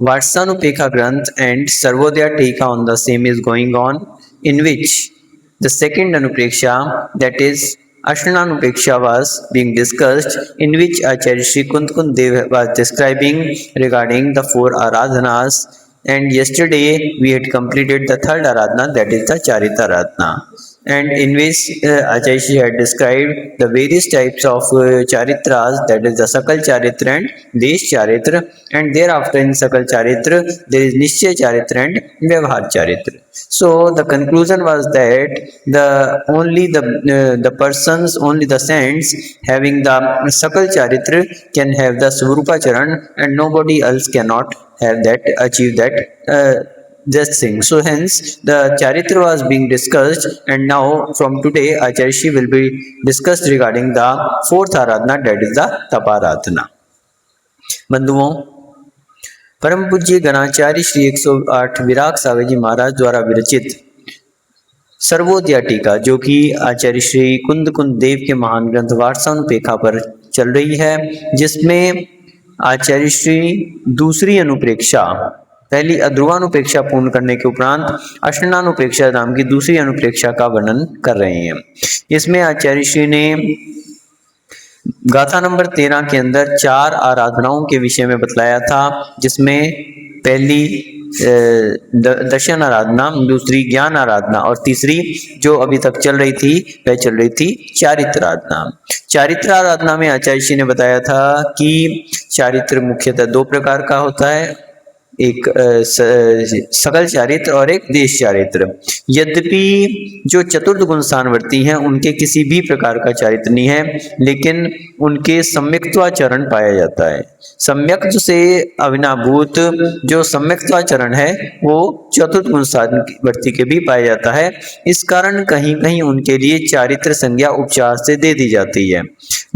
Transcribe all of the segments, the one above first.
Vatsanupekkha Granth and Sarvodaya Tika on the same is going on, in which the second Anupreksha, that is Ashtananupreksha, was being discussed, in which Acharya Sri Kund Dev was describing regarding the four Aradhanas. And yesterday we had completed the third Aradhana, that is the Charita Aradhana, and in which Acharya Sri had described the various types of Charitras, that is the Sakal Charitra and Desh Charitra, and thereafter in Sakal Charitra there is Nishchay Charitra and Vyavhar Charitra. So the conclusion was that the persons, only the saints having the Sakal Charitra can have the Swarupa Charan, and nobody else cannot have that, achieve that this thing. So hence the Charitra was being discussed, and now from today Acharya Sri will be discussed regarding the fourth Aradhana, that is the Taparadhana. बंधुओं, परम पूज्य गणाचार्य श्री 108 विराग सागर जी महाराज द्वारा विरचित सर्वोदया टीका, जो कि आचार्य श्री कुंद देव के महान ग्रंथ वात्सानुपेखा पर चल रही है, जिसमें आचार्य श्री दूसरी अनुप्रेक्षा, पहली अध्रुवानुप्रेक्षा पूर्ण करने के उपरांत अष्टानुप्रेक्षा नाम की दूसरी अनुप्रेक्षा का वर्णन कर रहे हैं। इसमें आचार्य श्री ने गाथा नंबर 13 के अंदर 4 आराधनाओं के विषय में बतलाया था, जिसमें पहली दर्शन आराधना, दूसरी ज्ञान आराधना और तीसरी जो अभी तक चल रही थी वह चल रही थी चारित्र आराधना। चारित्र आराधना में आचार्य जी ने बताया था कि चारित्र मुख्यतः 2 प्रकार का होता है, एक सकल चारित्र और एक देश चारित्र। यद्यपि जो चतुर्थ गुण स्थानवर्ती हैं उनके किसी भी प्रकार का चारित्र नहीं है, लेकिन उनके सम्यक्त्वाचरण पाया जाता है। सम्यक्त से अविनाभूत जो सम्यक्त्वाचरण है वो चतुर्थ गुण स्थानवर्ती के भी पाया जाता है। इस कारण कहीं कहीं उनके लिए चारित्र संज्ञा उपचार से दे दी जाती है,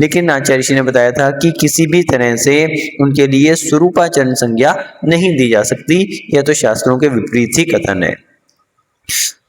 लेकिन आचार्य जी ने बताया था कि किसी भी तरह से उनके लिए स्वरूपाचरण संज्ञा नहीं दी जा सकती। यह तो शास्त्रों के विपरीत ही कथन है।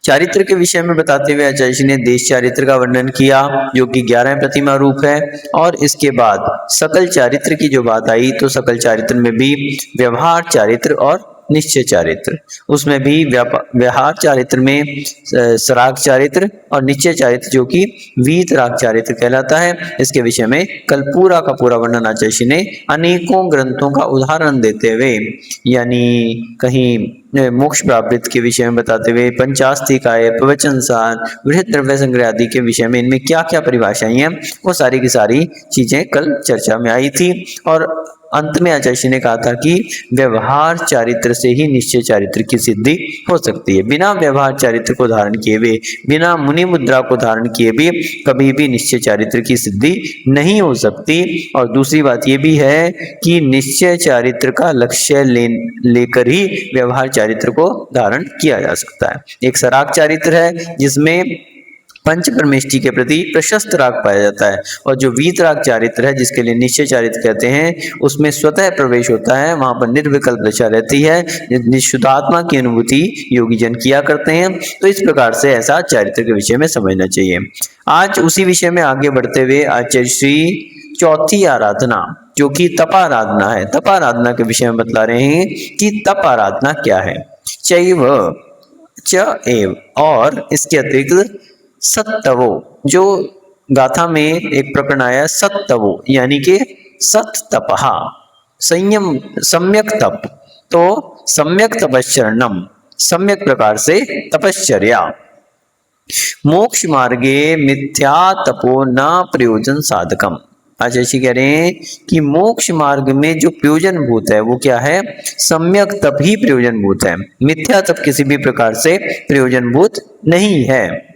चारित्र के विषय में बताते हुए आचार्य जी ने देश चारित्र का वर्णन किया, जो कि 11 प्रतिमा रूप है, और इसके बाद सकल चारित्र की जो बात आई तो सकल चारित्र में भी व्यवहार चारित्र और निश्चय चारित्र, उसमें भी व्यवहार चारित्र में सराग चारित्र और निश्चय चारित्र जो कि वीतराग चारित्र कहलाता है, इसके विषय में कल पूरा का पूरा वर्णन आचार्य जी ने अनेकों ग्रंथों का उदाहरण देते हुए, यानी कहीं मोक्ष प्राप्ति के विषय में बताते हुए पंचास्तिकाय, प्रवचन सार, बृहद द्रव्य संग्रह आदि के विषय में इनमें क्या क्या परिभाषाएं हैं वो सारी की सारी चीजें कल चर्चा में आई थी। और अंत में आचार्य जी ने कहा था कि व्यवहार चारित्र से ही निश्चय चारित्र की सिद्धि हो सकती है। बिना व्यवहार चारित्र को धारण किए हुए, बिना मुनि मुद्रा को धारण किए भी कभी भी निश्चय चारित्र की सिद्धि नहीं हो सकती। और दूसरी बात ये भी है कि निश्चय चारित्र का लक्ष्य लेकर ही व्यवहार चारित्र को धारण किया जा सकता है। एक सराग चारित्र है जिसमें पंच परमेष्टि के प्रति प्रशस्त राग पाया जाता है, और जो वीतराग चारित्र है जिसके लिए निश्चय चारित्र कहते हैं उसमें स्वतः प्रवेश होता है, वहां पर निर्विकल्प दशा रहती है, निशुद्धात्मा की अनुभूति योगी जन किया करते हैं। तो इस प्रकार से ऐसा चारित्र के विषय में समझना चाहिए। आज उसी विषय में आगे बढ़ते हुए आचार्य श्री चौथी आराधना जो कि तपाराधना है, तपाराधना के विषय में बतला रहे हैं कि तप आराधना क्या है। चैव च एव, और इसके अतिरिक्त सत्तवो, जो गाथा में एक प्रकरण आया सत्तवो यानी कि सत तपहा, संयम सम्यक तप, तो सम्यक तपश्चरणम, सम्यक प्रकार से तपश्चर्या। मोक्ष मार्गे मिथ्या तपो न प्रयोजन साधकम। आचार्य जी कह रहे हैं कि मोक्ष मार्ग में जो प्रयोजन भूत है वो क्या है, सम्यक तप ही प्रयोजन भूत है, मिथ्या तप किसी भी प्रकार से प्रयोजन भूत नहीं है।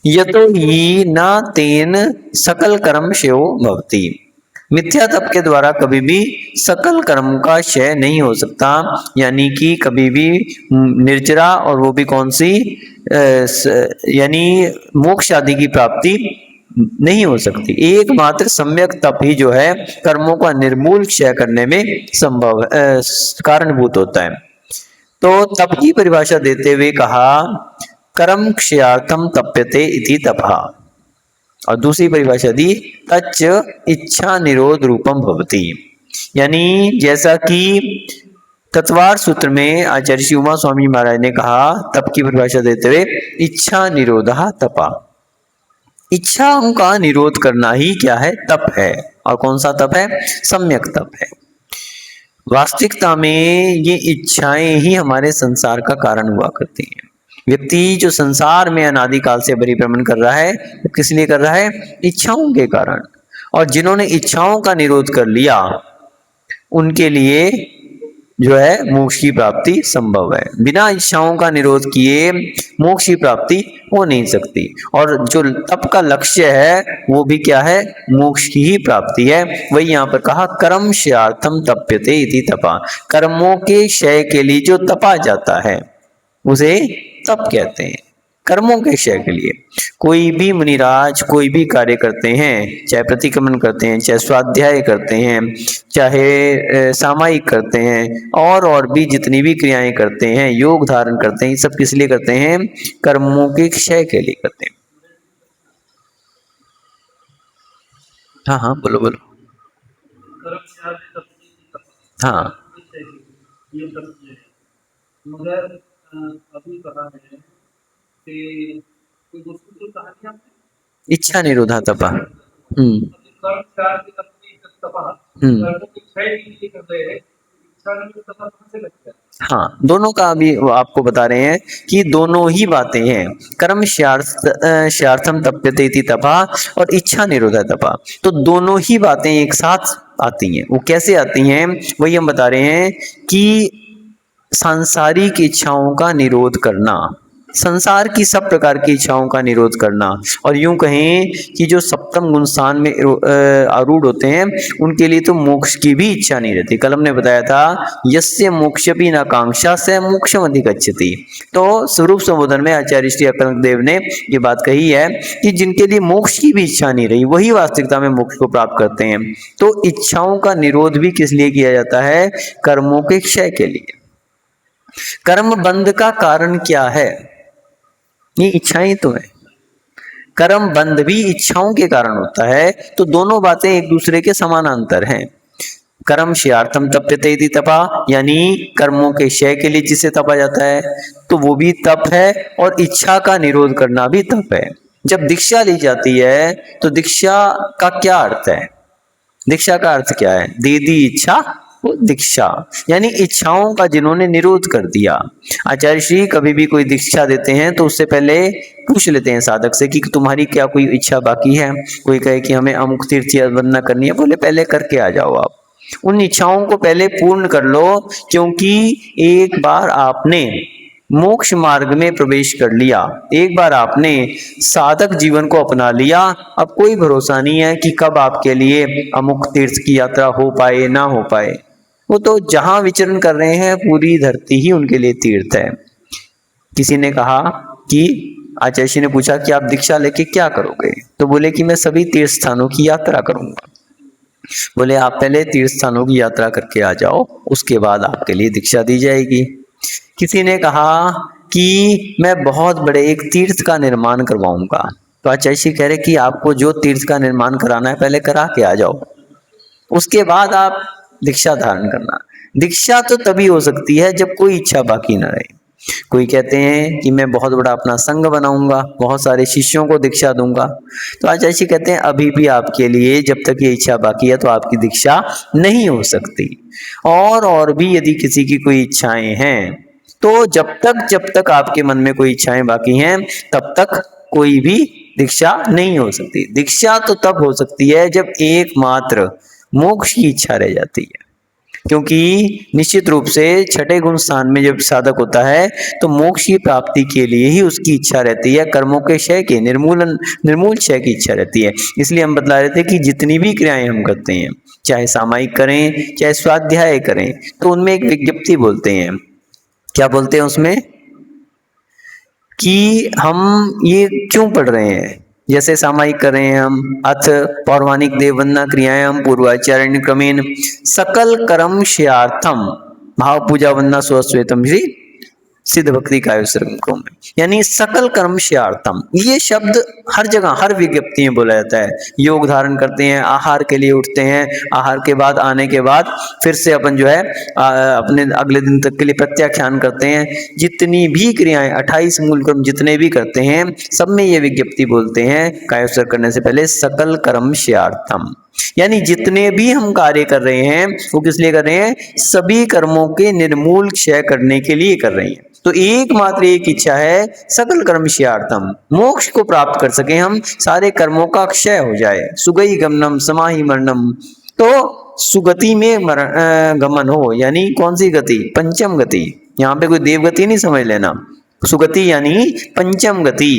यतो ही न तेन सकल कर्म श्रेयो भवति, मिथ्या तप के द्वारा कभी भी सकल कर्म का क्षय नहीं हो सकता, यानी कि कभी भी निर्जरा, और वो भी कौन सी, यानी मोक्ष आदि की प्राप्ति नहीं हो सकती। एकमात्र सम्यक तप ही जो है कर्मों का निर्मूल क्षय करने में संभव कारणभूत होता है। तो तप की परिभाषा देते हुए कहा कर्म क्षयार्थम तप्यते इति तपः, और दूसरी परिभाषा दी तच्च इच्छा निरोध रूपम भवति, यानी जैसा कि तत्वार सूत्र में आचार्य श्री उमा स्वामी महाराज ने कहा, तप की परिभाषा देते हुए, इच्छा निरोधा तपा। इच्छाओं का निरोध करना ही क्या है? तप है। और कौन सा तप है? सम्यक तप है। वास्तविकता में ये इच्छाएं ही हमारे संसार का कारण हुआ करती हैं। व्यक्ति जो संसार में अनादिकाल से परिभ्रमण कर रहा है, वो किस लिए कर रहा है? इच्छाओं के कारण। और जिन्होंने इच्छाओं का निरोध कर लिया, उनके लिए जो है मोक्ष की प्राप्ति संभव है। बिना इच्छाओं का निरोध किए मोक्ष की प्राप्ति हो नहीं सकती। और जो तप का लक्ष्य है वो भी क्या है? मोक्ष की ही प्राप्ति है। वही यहाँ पर कहा, कर्म क्षयार्थम तप्यते इति तपा। कर्मों के क्षय के लिए जो तपा जाता है उसे तप कहते हैं। कर्मों के क्षय के लिए कोई भी मुनिराज कोई भी कार्य करते हैं, चाहे प्रतिक्रमण करते हैं, चाहे स्वाध्याय करते हैं, चाहे सामायिक करते हैं, और भी जितनी भी क्रियाएं करते हैं, योग धारण करते हैं, ये सब किस लिए करते हैं? कर्मों के क्षय के लिए करते हैं। हाँ हाँ, बोलो बोलो। हाँ, मगर अभी कहा है कि कोई वस्तु जो कहानी आपने इच्छा निरोधा तपा। कर्म चार की तपा कर्मों की क्षय के लिए कर रहे हैं, इच्छा निरोध तपा कहाँ से लगता है? हाँ, दोनों का अभी वो आपको बता रहे हैं कि दोनों ही बातें हैं। कर्म क्षयार्थम तप्यते इति तपा और इच्छा निरोधा तपा, तो दोनों ही बातें एक साथ आती हैं। वो कैसे आती हैं वही हम बता रहे हैं कि सांसारिक इच्छाओं का निरोध करना, संसार की सब प्रकार की इच्छाओं का निरोध करना, और यूं कहें कि जो सप्तम गुण स्थान में आरूढ़ होते हैं उनके लिए तो मोक्ष की भी इच्छा नहीं रहती। कल हमने बताया था, यस्य मोक्षपि न कांक्षा स मोक्षम अधिगच्छति। तो स्वरूप संबोधन में आचार्य श्री अकलंक देव ने ये बात कही है कि जिनके लिए मोक्ष की भी इच्छा नहीं रही वही वास्तविकता में मोक्ष को प्राप्त करते हैं। तो इच्छाओं का निरोध भी किस लिए किया जाता है? कर्मों के क्षय के लिए। कर्म बंध का कारण क्या है? ये इच्छाएं तो है। कर्म बंध भी इच्छाओं के कारण होता है। तो दोनों बातें एक दूसरे के समानांतर हैं। कर्म क्षयार्थम तप्यते इति तपा, यानी कर्मों के क्षय के लिए जिसे तपा जाता है तो वो भी तप है, और इच्छा का निरोध करना भी तप है। जब दीक्षा ली जाती है तो दीक्षा का क्या अर्थ है? दीक्षा का अर्थ क्या है? दे दी इच्छा वो दीक्षा, यानी इच्छाओं का जिन्होंने निरोध कर दिया। आचार्य श्री कभी भी कोई दीक्षा देते हैं तो उससे पहले पूछ लेते हैं साधक से कि तुम्हारी क्या कोई इच्छा बाकी है? कोई कहे कि हमें अमुक तीर्थ वंदना करनी है, बोले पहले करके आ जाओ। आप उन इच्छाओं को पहले पूर्ण कर लो, क्योंकि एक बार आपने मोक्ष मार्ग में प्रवेश कर लिया, एक बार आपने साधक जीवन को अपना लिया, अब कोई भरोसा नहीं है कि कब आपके लिए अमुक तीर्थ की यात्रा हो पाए ना हो पाए। वो तो जहां विचरण कर रहे हैं पूरी धरती ही उनके लिए तीर्थ है। किसी ने कहा कि आचार्य जी ने पूछा कि आप दीक्षा लेके क्या करोगे? तो बोले कि मैं सभी तीर्थ स्थानों की यात्रा करूंगा। बोले आप पहले तीर्थ स्थानों की यात्रा करके आ जाओ, उसके बाद आपके लिए दीक्षा दी जाएगी। किसी ने कहा कि मैं बहुत बड़े एक तीर्थ का निर्माण करवाऊंगा। तो आचार्य जी कह रहे कि आपको जो तीर्थ का निर्माण कराना है पहले करा के आ जाओ, उसके बाद आप दीक्षा धारण करना। दीक्षा तो तभी हो सकती है जब कोई इच्छा बाकी न रहे। कोई कहते हैं कि मैं बहुत बड़ा अपना संघ बनाऊंगा, बहुत सारे शिष्यों को दीक्षा दूंगा। तो आचार्य जी कहते हैं अभी भी आपके लिए जब तक ये इच्छा बाकी है तो आपकी दीक्षा नहीं हो सकती। और भी यदि किसी की कोई इच्छाएं हैं तो जब तक आपके मन में कोई इच्छाएं बाकी हैं तब तक कोई भी दीक्षा नहीं हो सकती। दीक्षा तो तब हो सकती है जब एकमात्र मोक्ष की इच्छा रह जाती है, क्योंकि निश्चित रूप से छठे गुण स्थान में जब साधक होता है तो मोक्ष की प्राप्ति के लिए ही उसकी इच्छा रहती है, कर्मों के क्षय की निर्मूल क्षय की इच्छा रहती है। इसलिए हम बतला रहे थे कि जितनी भी क्रियाएं हम करते हैं, चाहे सामायिक करें चाहे स्वाध्याय करें, तो उनमें एक विज्ञप्ति बोलते हैं। क्या बोलते हैं उसमें? कि हम ये क्यों पढ़ रहे हैं। जैसे सामायिक कर रहे हैं हम, अथ पौर्वाणिक देववंदना क्रियाएं हम पूर्वाचार्य क्रमेण सकल कर्म क्षयार्थम भाव पूजा वंदना स्वश्वेतम श्री सिद्ध भक्ति काव्य में, यानी सकल कर्मश्यार्थम। ये शब्द हर जगह हर विज्ञप्ति में बोला जाता है। योग धारण करते हैं, आहार के लिए उठते हैं, आहार के बाद आने के बाद फिर से अपन जो है अपने अगले दिन तक के लिए प्रत्याख्यान करते हैं। जितनी भी क्रियाएं 28 मूल कर्म जितने भी करते हैं सब में ये विज्ञप्ति बोलते हैं कायोत्सर्ग करने से पहले सकल कर्मश्यार्थम, यानी जितने भी हम कार्य कर रहे हैं वो किस लिए कर रहे हैं, सभी कर्मों के निर्मूल क्षय करने के लिए कर रहे हैं। तो एकमात्र एक इच्छा है सकल कर्मश्यार्थम, मोक्ष को प्राप्त कर सके हम, सारे कर्मों का क्षय हो जाए। सुगई गमनम समाहि मरणम, तो सुगति में गमन हो, यानी कौन सी गति, पंचम गति। यहाँ पे कोई देव गति नहीं समझ लेना, सुगति यानी पंचम गति।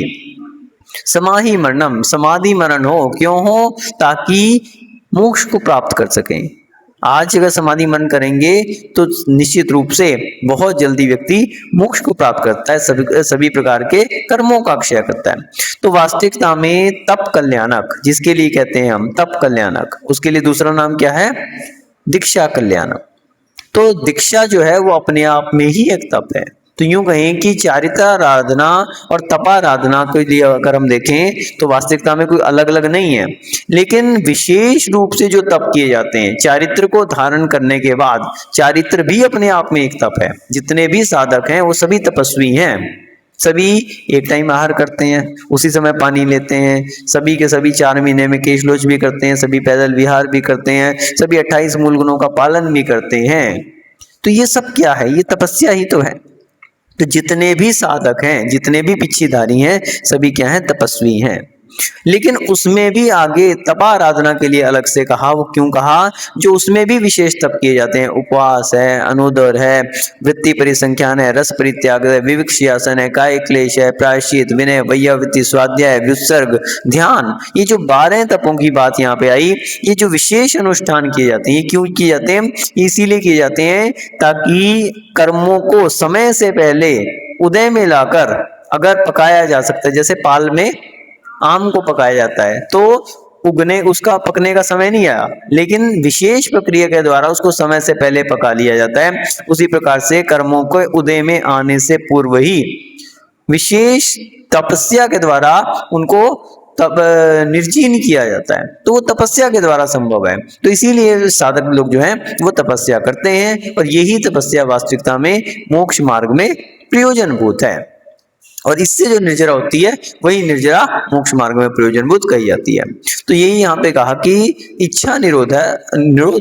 समाहि मरणम, समाधि मरण हो, क्यों हो, ताकि मोक्ष को प्राप्त कर सकें। आज अगर समाधि मरण करेंगे तो निश्चित रूप से बहुत जल्दी व्यक्ति मोक्ष को प्राप्त करता है, सभी प्रकार के कर्मों का क्षय करता है। तो वास्तविकता में तप कल्याणक, जिसके लिए कहते हैं हम तप कल्याणक, उसके लिए दूसरा नाम क्या है, दीक्षा कल्याणक। तो दीक्षा जो है वो अपने आप में ही एक तप है। तो यूं कहें कि चारित्राराधना और तपाराधना को लिए अगर हम देखें तो वास्तविकता में कोई अलग अलग नहीं है, लेकिन विशेष रूप से जो तप किए जाते हैं चारित्र को धारण करने के बाद, चारित्र भी अपने आप में एक तप है। जितने भी साधक हैं वो सभी तपस्वी हैं, सभी एक टाइम आहार करते हैं, उसी समय पानी लेते हैं, सभी के सभी 4 महीने में केशलोच भी करते हैं, सभी पैदल विहार भी करते हैं, सभी 28 मूल गुणों का पालन भी करते हैं। तो ये सब क्या है, ये तपस्या ही तो है। तो जितने भी साधक हैं, जितने भी पिछीधारी हैं, सभी क्या हैं, तपस्वी हैं। लेकिन उसमें भी आगे तपाराधना के लिए अलग से कहा, वो क्यों कहा, जो उसमें भी विशेष तप किए जाते हैं, उपवास है, अनुदर है, वृत्ति परिसंख्यान है, रस परित्याग है, विविक्ष्यासन है, काय क्लेश है, प्रायश्चित, विनय, वैयावृत्ति, स्वाध्याय, व्युत्सर्ग, ध्यान, ये जो 12 तपों की बात यहाँ पे आई, ये जो विशेष अनुष्ठान किए जाते हैं, ये क्यों किए जाते हैं, इसीलिए किए जाते हैं ताकि कर्मों को समय से पहले उदय में लाकर अगर पकाया जा सकता है, जैसे पाल में आम को पकाया जाता है तो उगने उसका पकने का समय नहीं आया, लेकिन विशेष प्रक्रिया के द्वारा उसको समय से पहले पका लिया जाता है। उसी प्रकार से कर्मों को उदय में आने से पूर्व ही विशेष तपस्या के द्वारा उनको तब निर्जीर्ण किया जाता है, तो वो तपस्या के द्वारा संभव है। तो इसीलिए साधक लोग जो हैं वो तपस्या करते हैं, और यही तपस्या वास्तविकता में मोक्ष मार्ग में प्रयोजनभूत है, और इससे जो निर्जरा होती है वही निर्जरा मोक्ष मार्ग में प्रयोजनभूत कही जाती है। तो यही यहाँ पे कहा कि इच्छा निरोध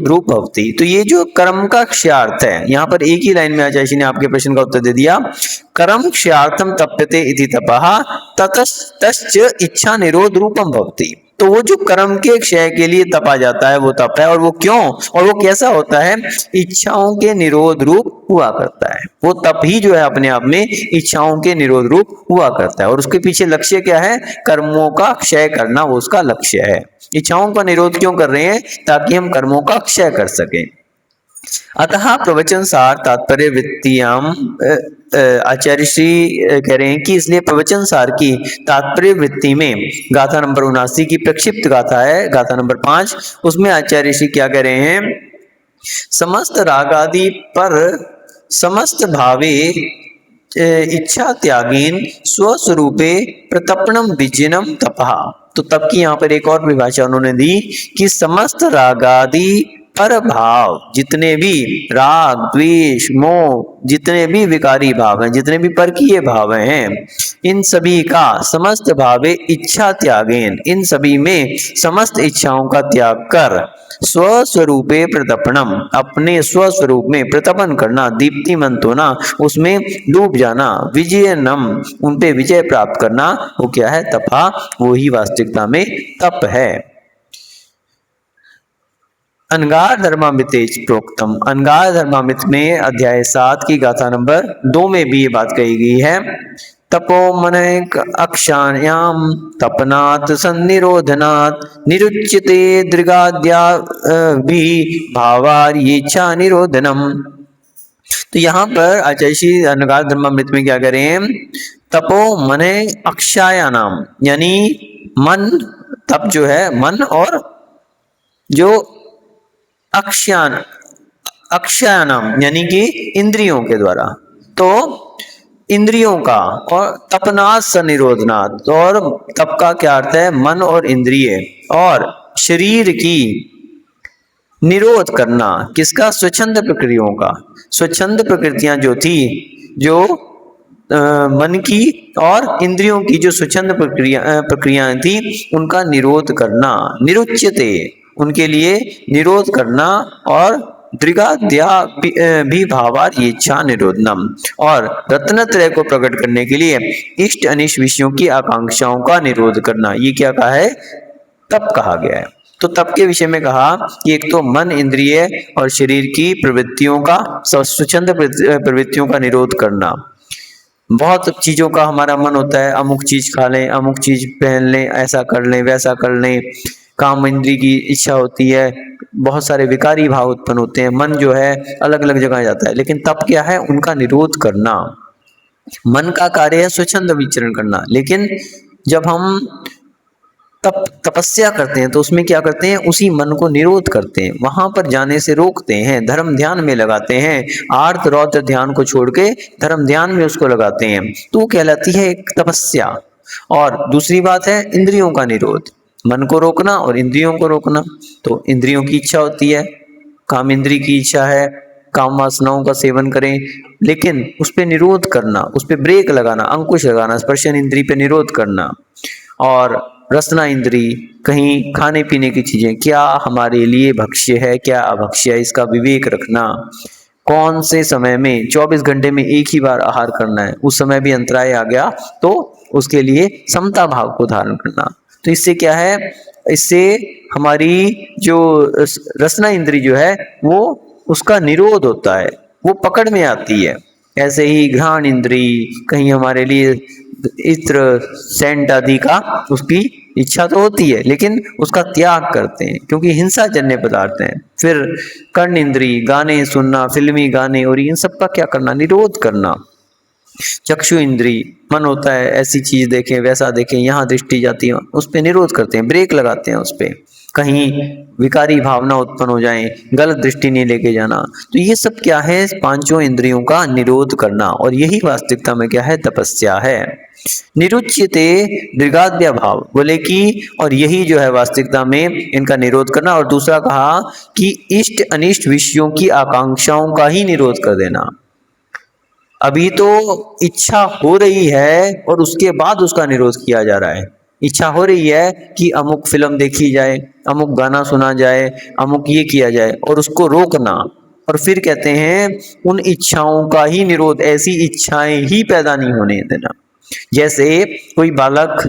रूप भवती। तो ये जो कर्म का क्षयार्थ है, यहाँ पर एक ही लाइन में आचार्य जी ने आपके प्रश्न का उत्तर दे दिया, कर्म क्षयार्थम तप्यते इति तपः ततश्च इच्छा निरोध रूपम भवती। तो वो जो कर्म के क्षय के लिए तपा जाता है वो तप है, और वो क्यों और वो कैसा होता है, इच्छाओं के निरोध रूप हुआ करता है। वो तप ही जो है अपने आप में इच्छाओं के निरोध रूप हुआ करता है, और उसके पीछे लक्ष्य क्या है, कर्मों का क्षय करना, वो उसका लक्ष्य है। इच्छाओं का निरोध क्यों कर रहे हैं, ताकि हम कर्मों का क्षय कर सकें। अतः प्रवचन सार तात्पर्य वृत्तियाम, आचार्य श्री कह रहे हैं कि इसलिए प्रवचन सार की तात्पर्य वृत्ति में गाथा नंबर 79 की प्रक्षिप्त गाथा है, गाथा नंबर 5, उसमें आचार्य श्री क्या कह रहे हैं, समस्त रागादि पर समस्त भावे इच्छा त्यागेन स्वस्वरूपे प्रतपणम विजयनम तपः। तो तप की यहाँ पर एक और परिभाषा उन्होंने दी कि समस्त रागादि पर भाव, जितने भी राग द्वेष मोह, जितने भी विकारी भाव हैं, जितने भी परकीय भाव हैं, इन सभी का समस्त भावे इच्छा त्यागेन, इन सभी में समस्त इच्छाओं का त्याग कर स्वस्वरूपे प्रतपणम, अपने स्वस्वरूप में प्रतपन करना, दीप्तिमंत होना, उसमें डूब जाना, विजयनम, उन पे विजय प्राप्त करना, वो क्या है, तपा, वो ही वास्तविकता में तप है। अनगार धर्मामृतेच प्रोक्तम, अनगार धर्मामृत में अध्याय 7 की गाथा नंबर 2 में भी ये बात कही गई है, तपो मन अक्षायाम तपनात् सन्निरोधनात् निरुच्यते दृगाद्या भी भावार इच्छा निरोधनम। तो यहाँ पर आचार्य श्री अनगार धर्मामृत में क्या करें हैं, तपो मन अक्षायानाम, यानी मन, तप जो है मन, और जो अक्षयानाम यानी कि इंद्रियों के द्वारा। तो इंद्रियों का, और तपनात् सनिरोधनात्, और तप का क्या अर्थ है, मन और इंद्रिय और शरीर की निरोध करना। किसका, स्वच्छंद प्रक्रियाओं का। स्वच्छंद प्रकृतियां जो थी, जो मन की और इंद्रियों की जो स्वच्छंद प्रक्रियाएं थी, उनका निरोध करना। निरुच्यते, उनके लिए निरोध करना। और दृगाद्या भी भावार इच्छा निरोधनम, और रत्नत्रय को प्रकट करने के लिए इष्ट अनिष्ट विषयों की आकांक्षाओं का निरोध करना। ये क्या कहा है, तप कहा गया है। तो तप के विषय में कहा कि एक तो मन, इंद्रिय और शरीर की प्रवृत्तियों का, स्वच्छंद प्रवृत्तियों का निरोध करना। बहुत चीजों का हमारा मन होता है, अमुक चीज खा लें, अमुक चीज पहन लें, ऐसा कर लें, वैसा कर लें। काम इंद्रिय की इच्छा होती है, बहुत सारे विकारी भाव उत्पन्न होते हैं, मन जो है अलग अलग जगह जाता है। लेकिन तप क्या है, उनका निरोध करना। मन का कार्य है स्वच्छंद विचरण करना, लेकिन जब हम तपस्या करते हैं तो उसमें क्या करते हैं, उसी मन को निरोध करते हैं, वहां पर जाने से रोकते हैं, धर्म ध्यान में लगाते हैं। आर्त रौद्र ध्यान को छोड़ के धर्म ध्यान में उसको लगाते हैं, तो कहलाती है एक तपस्या। और दूसरी बात है इंद्रियों का निरोध, मन को रोकना और इंद्रियों को रोकना। तो इंद्रियों की इच्छा होती है, काम इंद्रिय की इच्छा है, काम वासनाओं का सेवन करें, लेकिन उस पर निरोध करना, उस पर ब्रेक लगाना, अंकुश लगाना, स्पर्शन इंद्रिय पे निरोध करना। और रसना इंद्री, कहीं खाने पीने की चीजें क्या हमारे लिए भक्ष्य है, क्या अभक्ष्य है, इसका विवेक रखना। कौन से समय में 24 घंटे में एक ही बार आहार करना है, उस समय भी अंतराय आ गया तो उसके लिए समता भाव को धारण करना। तो इससे क्या है, इससे हमारी जो रसना इंद्री जो है वो उसका निरोध होता है, वो पकड़ में आती है। ऐसे ही घ्राण इंद्री, कहीं हमारे लिए इत्र सेंट आदि का उसकी इच्छा तो होती है, लेकिन उसका त्याग करते हैं क्योंकि हिंसा जन्य पदार्थ हैं। फिर कर्ण इंद्री, गाने सुनना, फिल्मी गाने और इन सब का क्या करना, निरोध करना। चक्षु इंद्री, मन होता है ऐसी चीज देखें, वैसा देखें, यहाँ दृष्टि जाती है, उस पर निरोध करते हैं, ब्रेक लगाते हैं उस पर, कहीं विकारी भावना उत्पन्न हो जाए, गलत दृष्टि नहीं लेके जाना। तो ये सब क्या है, पांचों इंद्रियों का निरोध करना, और यही वास्तविकता में क्या है, तपस्या है। निरुच्यते दृगाद्या भाव, बोले कि और यही जो है वास्तविकता में इनका निरोध करना। और दूसरा कहा कि इष्ट अनिष्ट विषयों की आकांक्षाओं का ही निरोध कर देना। अभी तो इच्छा हो रही है और उसके बाद उसका निरोध किया जा रहा है। इच्छा हो रही है कि अमुक फिल्म देखी जाए, अमुक गाना सुना जाए, अमुक ये किया जाए, और उसको रोकना। और फिर कहते हैं उन इच्छाओं का ही निरोध, ऐसी इच्छाएं ही पैदा नहीं होने देना। जैसे कोई बालक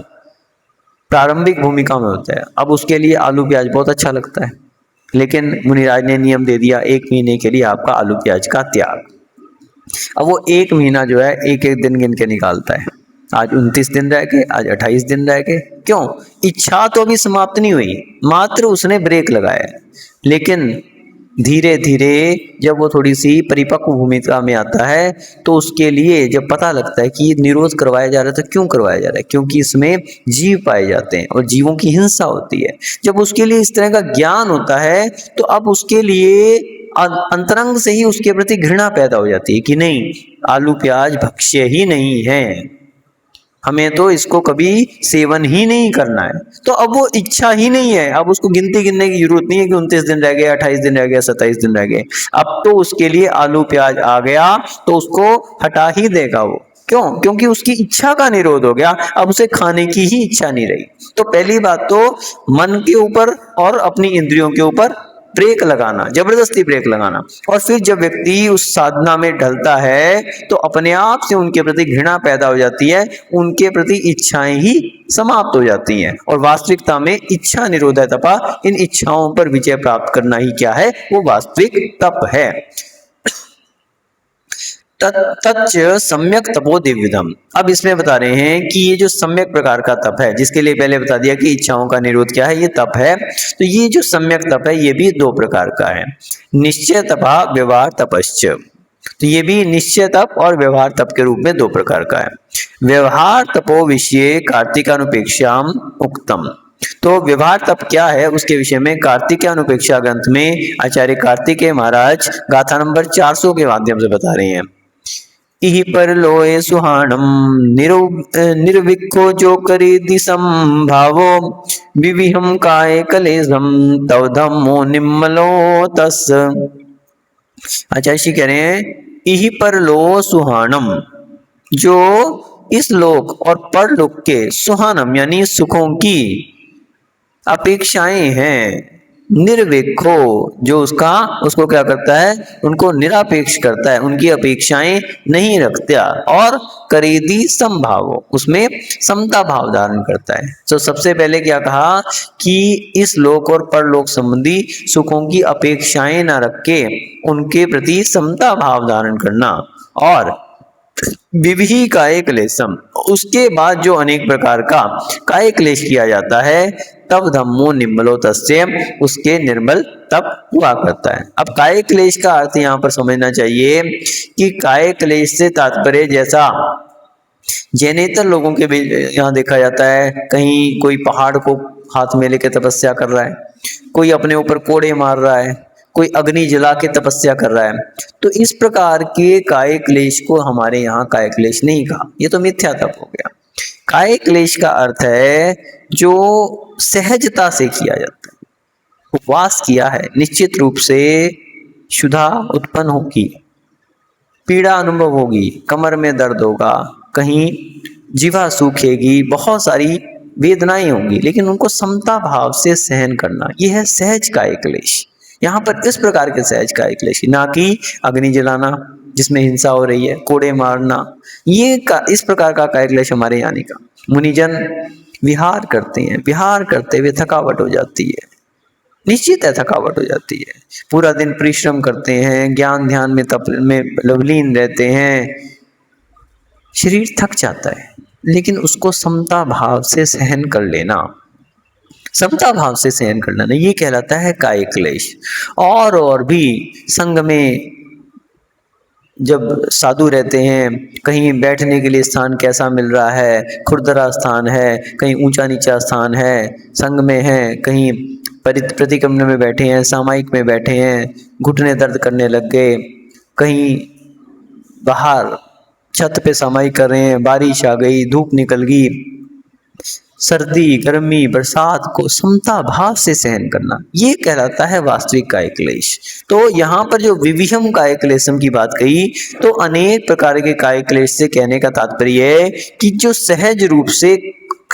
प्रारंभिक भूमिका में होता है, अब उसके लिए आलू प्याज बहुत अच्छा लगता है, लेकिन मुनिराज ने नियम दे दिया 1 महीने के लिए आपका आलू प्याज का त्याग। अब वो 1 महीना जो है एक एक दिन गिन के निकालता है, आज 29 दिन रह गए, आज 28 दिन रह गए। क्यों? इच्छा तो अभी समाप्त नहीं हुई, मात्र उसने ब्रेक लगाया। लेकिन धीरे धीरे जब वो थोड़ी सी परिपक्व भूमिका में आता है तो उसके लिए जब पता लगता है कि ये निरोध करवाया जा रहा है, तो क्यों करवाया जा रहा है, क्योंकि इसमें जीव पाए जाते हैं और जीवों की हिंसा होती है। जब उसके लिए इस तरह का ज्ञान होता है तो अब उसके लिए अंतरंग से ही उसके प्रति घृणा पैदा हो जाती है कि नहीं, आलू प्याज भक्ष्य ही नहीं है, हमें तो इसको कभी सेवन ही नहीं करना है। तो अब वो इच्छा ही नहीं है, अब उसको गिनती गिनने की जरूरत नहीं है कि 29 दिन रह गए, 28 दिन रह गए, 27 दिन रह गए। अब तो उसके लिए आलू प्याज आ गया तो उसको हटा ही देगा वो। क्यों? क्योंकि उसकी इच्छा का निरोध हो गया, अब उसे खाने की ही इच्छा नहीं रही। तो पहली बात तो मन के ऊपर और अपनी इंद्रियों के ऊपर ब्रेक लगाना, जबरदस्ती ब्रेक लगाना। और फिर जब व्यक्ति उस साधना में ढलता है तो अपने आप से उनके प्रति घृणा पैदा हो जाती है, उनके प्रति इच्छाएं ही समाप्त हो जाती हैं। और वास्तविकता में इच्छा निरोध तपा, इन इच्छाओं पर विजय प्राप्त करना ही क्या है, वो वास्तविक तप है। तच्च सम्यक तपो दिव्यदम। अब इसमें बता रहे हैं कि ये जो सम्यक प्रकार का तप है, जिसके लिए पहले बता दिया कि इच्छाओं का निरोध क्या है, ये तप है। तो ये जो सम्यक तप है ये भी 2 प्रकार का है, निश्चय तपा व्यवहार तपश्च। तो ये भी निश्चय तप और व्यवहार तप के रूप में 2 प्रकार का है। व्यवहार तपो विषय कार्तिकानुपेक्षाम उक्तम। तो व्यवहार तप क्या है उसके विषय में कार्तिकानुपेक्षा ग्रंथ में आचार्य कार्तिकेय महाराज गाथा नंबर 400 के माध्यम से बता रहे हैं। इहि पर लोए सुहाणम निर्विको जो करे दिसंभावो विविहम काय कलेशम तव धम्मो निम्मलो तस। अच्छा इसी कह रहे हैं इहि पर लो सुहानम, जो इस लोक और परलोक के सुहानम यानी सुखों की अपेक्षाएं हैं, निर्वेखो जो उसको क्या करता है, उनको निरापेक्ष करता है, उनकी अपेक्षाएं नहीं रखता, और करीदी समभावो उसमें समता भाव धारण करता है। तो सबसे पहले क्या कहा कि इस लोक और परलोक संबंधी सुखों की अपेक्षाएं ना रख के उनके प्रति समता भाव धारण करना, और विविही काय क्लेशम उसके बाद जो अनेक प्रकार का काय क्लेश किया जाता है, तब धम्मो निर्मलो तस्य उसके निर्मल तब हुआ करता है। अब काय क्लेश का अर्थ यहाँ पर समझना चाहिए कि काय क्लेश से तात्पर्य जैसा जैनेतर लोगों के यहाँ देखा जाता है, कहीं कोई पहाड़ को हाथ में लेके तपस्या कर रहा है, कोई अपने ऊपर कोड़े मार रहा है, कोई अग्नि जला के तपस्या कर रहा है, तो इस प्रकार के काय क्लेश को हमारे यहाँ काय क्लेश नहीं कहा, ये तो मिथ्या तप हो गया। काय क्लेश का अर्थ है जो सहजता से किया जाता है, उपवास किया है, निश्चित रूप से क्षुधा उत्पन्न होगी, पीड़ा अनुभव होगी, कमर में दर्द होगा, कहीं जीवा सूखेगी, बहुत सारी वेदनाएं होंगी, लेकिन उनको समता भाव से सहन करना, यह है सहज काय क्लेश। यहाँ पर इस प्रकार के सहज काय क्लेश, ना कि अग्नि जलाना जिसमें हिंसा हो रही है, कोड़े मारना, ये इस प्रकार का काय क्लेश हमारे यहाँ नहीं का। मुनिजन विहार करते हैं, विहार करते हुए थकावट हो जाती है, निश्चित है थकावट हो जाती है, पूरा दिन परिश्रम करते हैं, ज्ञान ध्यान में तप में लवलीन रहते हैं, शरीर थक जाता है, लेकिन उसको समता भाव से सहन कर लेना, समता भाव से सहन कर लेना, ये कहलाता है काय क्लेश। और भी संग में जब साधु रहते हैं, कहीं बैठने के लिए स्थान कैसा मिल रहा है, खुरदरा स्थान है, कहीं ऊंचा नीचा स्थान है, संग में है, कहीं प्रतिक्रमण में बैठे हैं, सामायिक में बैठे हैं, घुटने दर्द करने लग गए, कहीं बाहर छत पे सामायिक कर रहे हैं, बारिश आ गई, धूप निकल गई, सर्दी गर्मी बरसात को समता भाव से सहन करना, ये कहलाता है वास्तविक काय क्लेश। तो यहाँ पर जो विविहम काय क्लेशम की बात कही, तो अनेक प्रकार के काय क्लेश से कहने का तात्पर्य है कि जो सहज रूप से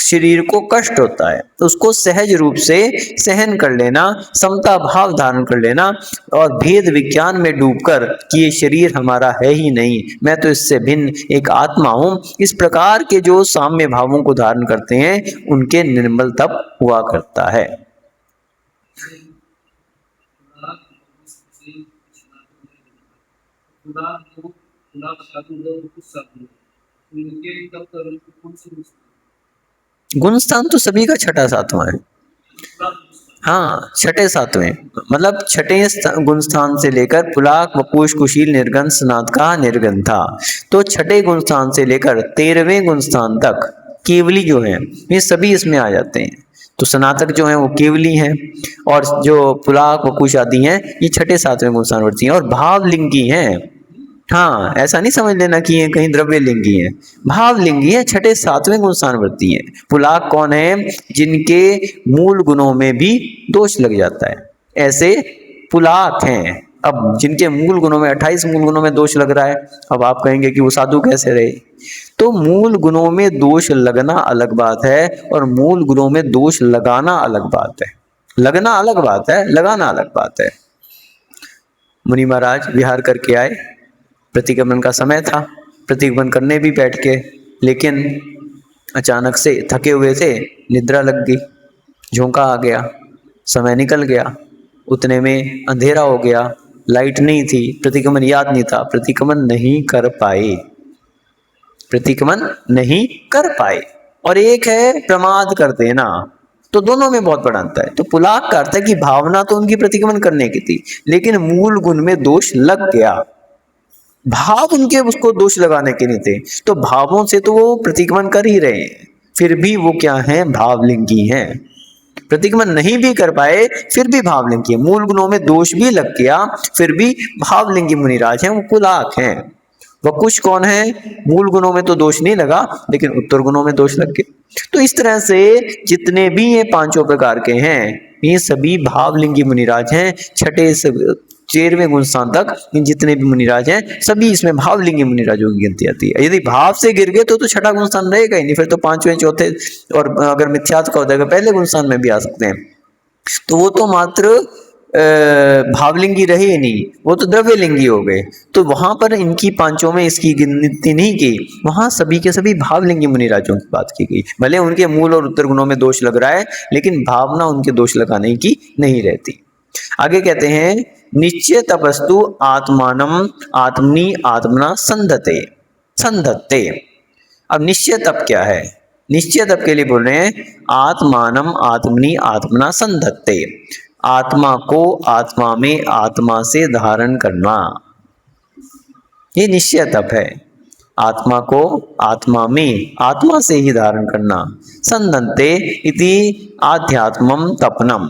शरीर को कष्ट होता है उसको सहज रूप से सहन कर लेना, समता भाव धारण कर लेना, और भेद विज्ञान में डूबकर कि ये शरीर हमारा है ही नहीं, मैं तो इससे भिन्न एक आत्मा हूं, इस प्रकार के जो साम्य भावों को धारण करते हैं उनके निर्मल तप हुआ करता है। गुण स्थान तो सभी का छठा सातवां है, हाँ छठे सातवें, मतलब छठे गुण स्थान से लेकर पुलाक वकुश कुशील निर्गंध स्नात का निर्गंध था, तो छठे गुण स्थान से लेकर 13वें गुण स्थान तक केवली जो है ये सभी इसमें आ जाते हैं। तो स्नातक जो है वो केवली हैं, और जो पुलाक वकुश आदि हैं ये छठे सातवें गुण स्थान वर्ती हैं, और भावलिंगी हैं। हाँ ऐसा नहीं समझ लेना कि ये कहीं द्रव्य लिंगी है, भाव लिंगी है, छठे सातवें गुण स्थान वर्ती है। पुलाक कौन है, जिनके मूल गुणों में भी दोष लग जाता है, ऐसे पुलाक हैं। अब जिनके मूल गुणों में 28 मूल गुणों में दोष लग रहा है, अब आप कहेंगे कि वो साधु कैसे रहे, तो मूल गुणों में दोष लगना अलग बात है और मूल गुणों में दोष लगाना अलग बात है। लगना अलग बात है, लगाना अलग बात है। मुनि महाराज विहार करके आए, प्रतिक्रमण का समय था, प्रतिक्रमण करने भी बैठ के, लेकिन अचानक से थके हुए थे, निद्रा लग गई, झोंका आ गया, समय निकल गया, उतने में अंधेरा हो गया, लाइट नहीं थी, प्रतिक्रमण याद नहीं था, प्रतिक्रमण नहीं कर पाए, प्रतिक्रमण नहीं कर पाए। और एक है प्रमाद कर देना, तो दोनों में बहुत बड़ा अंतर है। तो पुलाक का अर्थ है कि भावना तो उनकी प्रतिक्रमण करने की थी, लेकिन मूल गुण में दोष लग गया, भाव उनके उसको दोष लगाने के नहीं थे, तो भावों से तो वो प्रतिक्रमण कर ही रहे हैं, फिर भी वो क्या है, भावलिंगी हैं। प्रतिक्रमण नहीं भी कर पाए फिर भी भावलिंगी है, मूल गुणों में दोष भी लग गया फिर भी भावलिंगी मुनिराज हैं, वो पुलाक हैं। वकुश कौन है? मूल गुणों में तो दोष नहीं लगा, लेकिन उत्तर गुणों में दोष लग गए। तो इस तरह से जितने भी ये पांचों प्रकार के हैं, ये सभी भावलिंगी मुनिराज हैं। छठे से 13वें गुण स्थान तक इन जितने भी मुनिराज हैं, सभी इसमें भावलिंगी मुनिराजों की गिनती आती है। यदि भाव से गिर गए तो छठा गुण स्थान रहेगा ही नहीं, फिर तो पांचवें, चौथे, और अगर मिथ्यात्व का हो जाएगा पहले गुण स्थान में भी आ सकते हैं। तो वो तो मात्र भावलिंगी रहे ही नहीं, वो तो द्रव्यलिंगी हो गए। तो वहां पर इनकी पांचों में इसकी गिनती नहीं की, वहां सभी के सभी भावलिंगी मुनिराजों की बात की गई। भले उनके मूल और उत्तर गुणों में दोष लग रहा है, लेकिन भावना उनके दोष लगाने की नहीं रहती। आगे कहते हैं निश्चय तपस्तु आत्मानम आत्मनि आत्मना संधते संधत्ते। अब निश्चय तप क्या है? निश्चय तप के लिए बोल रहे हैं आत्मानम आत्मनि आत्मना संधत्ते, आत्मा को आत्मा में आत्मा से धारण करना, ये निश्चय तप है। आत्मा को आत्मा में आत्मा से ही धारण करना। संधत्ते इति आध्यात्मम तपनम।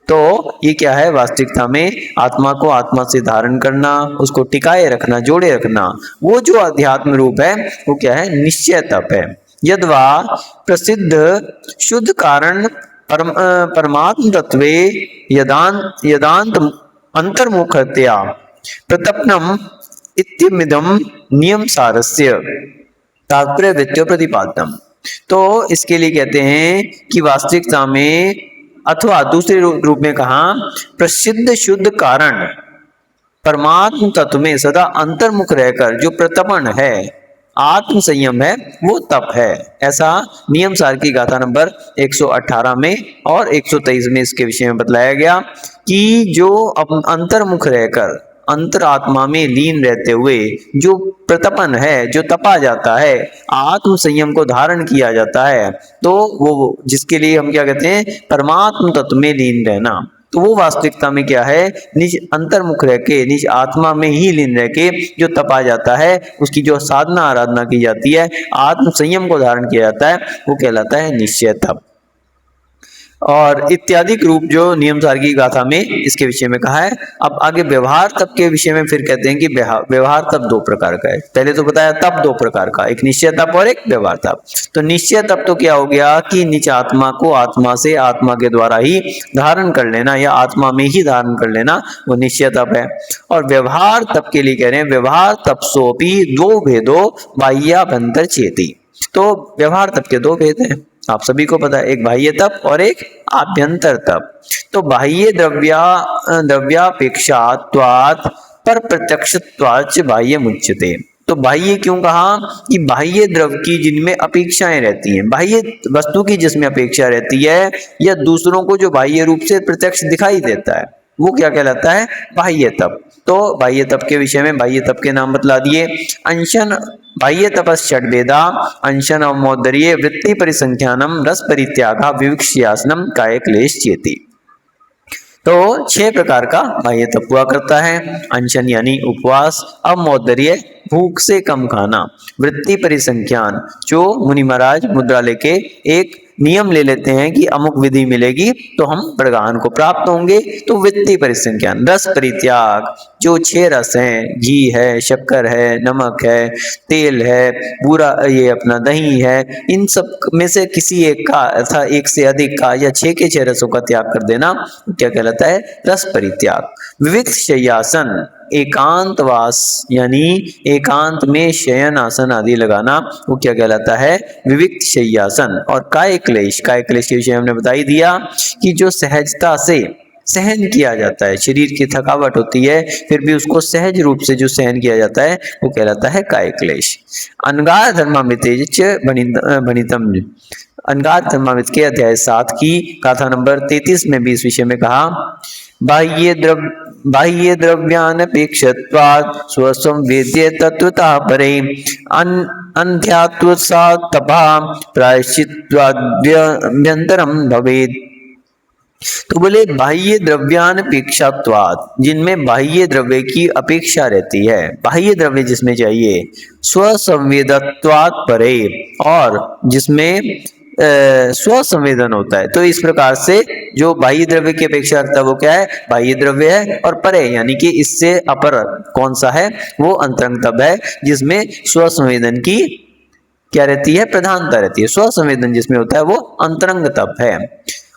तो ये क्या है? वास्तविकता में आत्मा को आत्मा से धारण करना, उसको टिकाए रखना, जोड़े रखना, वो जो अध्यात्म रूप है वो क्या है? निश्चय तप है। यद्वा प्रसिद्ध शुद्ध कारण परमात्म तत्वे यदांत अंतर्मुखतया प्रतपनम इत्यमिदम नियम सारस्य तात्पर्य वित्त प्रतिपादनम। तो इसके लिए कहते हैं कि वास्तविकता में, अथवा दूसरे रूप में कहा, प्रसिद्ध शुद्ध कारण परमात्म तत्व में सदा अंतर्मुख रहकर जो प्रतपन है, आत्म संयम है, वो तप है। ऐसा नियम सार की गाथा नंबर 118 में और 123 में इसके विषय में बतलाया गया कि जो अंतर्मुख रहकर अंतरात्मा में लीन रहते हुए जो प्रतपन है, जो तपा जाता है, आत्म संयम को धारण किया जाता है, तो वो जिसके लिए हम क्या कहते हैं? परमात्म तत्व में लीन रहना। तो वो वास्तविकता में क्या है? निज अंतर्मुख रह के, निज आत्मा में ही लीन रह के जो तपा जाता है, उसकी जो साधना आराधना की जाती है, आत्म संयम को धारण किया जाता है, वो कहलाता है निश्चय तप। और इत्यादि रूप जो नियम सार की गाथा में इसके विषय में कहा है। अब आगे व्यवहार तप के विषय में फिर कहते हैं कि व्यवहार तप दो प्रकार का है। पहले तो बताया तप दो प्रकार का, एक निश्चय तप और एक व्यवहार तप। तो निश्चय तप तो क्या हो गया कि निज आत्मा को आत्मा से आत्मा के द्वारा ही धारण कर लेना, या आत्मा में ही धारण कर लेना, वो निश्चय तप है। और व्यवहार तप के लिए कह रहे हैं व्यवहार तप सोपी दो भेदो बाह्याभ्यंतर चेती। तो व्यवहार तप के दो भेद हैं, आप सभी को पता है, एक बाह्य तप और एक आभ्यंतर तप। तो बाह्य द्रव्यापेक्षात्वात् पर प्रत्यक्षत्वाच्च बाह्य मुच्यते। तो बाह्य क्यों कहा? कि बाह्य द्रव्य की जिनमें अपेक्षाएं रहती हैं, बाह्य वस्तु की जिसमें अपेक्षा रहती है, या दूसरों को जो बाह्य रूप से प्रत्यक्ष दिखाई देता है, वो क्या कहलाता है? बाह्य तप। तो बाह्य तप के विषय में बाह्य तप के नाम बतला दिए। अंशन बाह्य तपश्चड्वेदा अंशन अवमोदर्ये वृत्ति परिसंख्यानम रस परित्यागा विविक्ष्यासनम काय क्लेश चेति। तो 6 प्रकार का बाह्य तप हुआ करता है। अंशन यानी उपवास, अवमोदर्य भूख से कम खाना, वृत्ति परिसंख्यान जो मुनि महाराज मुद्रा लेके एक नियम ले लेते हैं कि अमुक विधि मिलेगी तो हम बड़गाहन को प्राप्त होंगे, तो वृत्ति परिसंख्यान। रस परित्याग जो 6 रस हैं, घी है, शक्कर है, नमक है, तेल है, पूरा ये अपना दही है, इन सब में से किसी एक का अथवा एक से अधिक का या 6 के 6 रसों का त्याग कर देना क्या कहलाता है? रस परित्याग। विविक्त शय्यासन एकांतवास यानी एकांत में शयन आसन आदि लगाना, वो क्या कहलाता है? विविक्त शय्यासन। और काय क्लेश, काय क्लेश के विषय हमने बता ही दिया कि जो सहजता से सहन किया जाता है, शरीर की थकावट होती है फिर भी उसको सहज रूप से जो सहन किया जाता है वो कहलाता है काय क्लेश। अनगार धर्मामृतेच भणितम, अनगार धर्मामृत के अध्याय 7 की गाथा नंबर 33 में भी इस विषय में कहा बाह्य द्रव्यानपेक्षत्वात् स्वसंवेद्य तत्वतः परे अन्ध्यात्वसात्तपा प्रायश्चित्वाभ्यन्तरं भवेत्। तो बोले बाह्य द्रव्यानपेक्षात्वात्, जिनमें बाह्य द्रव्य की अपेक्षा रहती है, बाह्य द्रव्य जिसमें चाहिए, स्वसंवेदत्वात् परे, और जिसमें स्व संवेदन होता है। तो इस प्रकार से जो बाह्य द्रव्य की अपेक्षा रखता है वो क्या है, बाह्य द्रव्य है, और परे यानी कि इससे अपर कौन सा है, वो अंतरंग तप है, जिसमें स्व संवेदन की क्या रहती है, प्रधानता रहती है। स्व संवेदन जिसमें होता है वो अंतरंग तप है।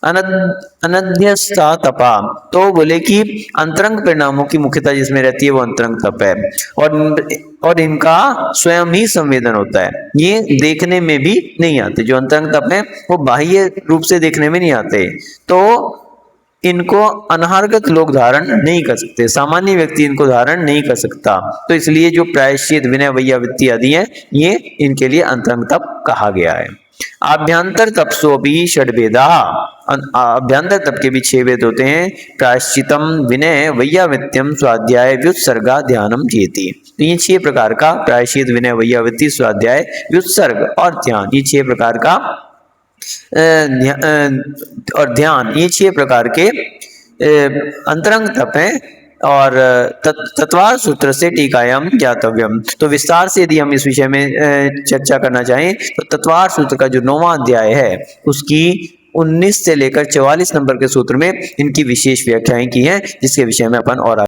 अनध्यस्ता तपा, तो बोले कि अंतरंग परिणामों की मुख्यता जिसमें रहती है वो अंतरंग तप है, और इनका स्वयं ही संवेदन होता है, ये देखने में भी नहीं आते। जो अंतरंग तप है वो बाह्य रूप से देखने में नहीं आते, तो इनको अनाहरगत लोग धारण नहीं कर सकते, सामान्य व्यक्ति इनको धारण नहीं कर सकता। तो इसलिए जो प्रायश्चित, विनय, वैयावृत्ति आदि है, ये इनके लिए अंतरंग तप कहा गया है। आभ्यंतर तपसो भी षड्भेदा, अभ्यंतर तप के भी 6 भेद होते हैं। प्रायश्चितम, विनय, वैयावृत्यम, स्वाध्याय, व्युत्सर्गा, ध्यानम चेति। तो ये 6 प्रकार का प्रायश्चित, विनय, वैयावृत्ति, स्वाध्याय, व्युत्सर्ग और ध्यान, ये 6 प्रकार का और ध्यान, ये 6 प्रकार के अंतरंग तप हैं। और तत्वार सूत्र से टीकायाम ज्ञातव्यम, तो विस्तार से यदि हम इस विषय में चर्चा करना चाहें तो तत्वार सूत्र का जो 9वां अध्याय है उसकी 19 से लेकर 44 नंबर के सूत्र में इनकी विशेष व्याख्याएं की हैं, जिसके विषय में अपन और